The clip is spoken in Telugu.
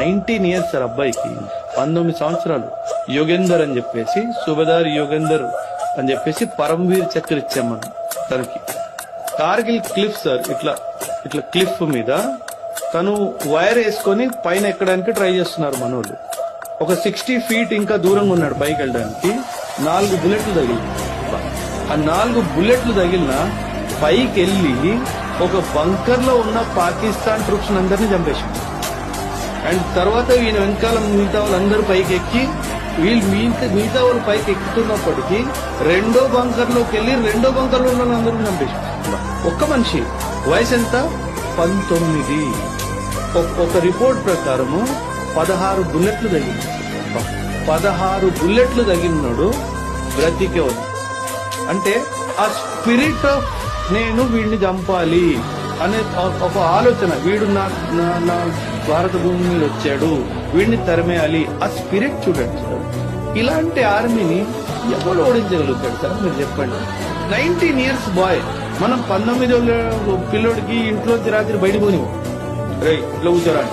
19 years సార్ అబ్బాయికి, 19 సంవత్సరాలు. యోగేందర్ అని చెప్పేసి, సుబేదార్ యోగేందర్ అని చెప్పేసి పరమవీర్ చక్ర ఇచ్చాం మనం తనకి. కార్గిల్ క్లిఫ్ సార్, ఇట్లా ఇట్లా క్లిఫ్ మీద తను వైర్ వేసుకొని పైన ఎక్కడానికి ట్రై చేస్తున్నారు మనోళ్ళు. ఒక 60 feet ఇంకా దూరంగా ఉన్నాడు పైకి వెళ్ళడానికి. 4 బుల్లెట్లు తగిలి, ఆ 4 బుల్లెట్లు తగిలిన పైకి వెళ్ళి ఒక బంకర్ లో ఉన్న పాకిస్తాన్ ట్రూప్స్ అందరినీ చంపేసింది. అండ్ తర్వాత ఈయన వెనకాల మిగతా వాళ్ళందరూ పైకి ఎక్కి, వీళ్ళు మిగతా వాళ్ళు పైకి ఎక్కుతున్నప్పటికీ రెండో బంకర్ లోకి వెళ్ళి రెండో బంకర్ లో ఉన్న వాళ్ళందరూ చంపేసింది. ఒక్క మనిషి వయసు ఎంత? 19. ఒక రిపోర్ట్ ప్రకారము 16 బుల్లెట్లు తగిలింది. 16 బుల్లెట్లు తగిలినాడు బ్రతికే ఉంది. అంటే ఆ స్పిరిట్ ఆఫ్ నేను వీడిని చంపాలి అనే ఒక ఆలోచన, వీడు నా భారత భూమి మీద వచ్చాడు, వీడిని తరిమేయాలి, ఆ స్పిరిట్ చూడండి సార్. ఇలాంటి ఆర్మీని ఎవరు ఓడించగలుగుతాడు సార్ మీరు చెప్పండి. 19 years బాయ్, మనం 19 పిల్లోడికి ఇంట్లోంచి రాత్రి బయట పోనివ్వం, రే ఇట్లా కూర్చోరా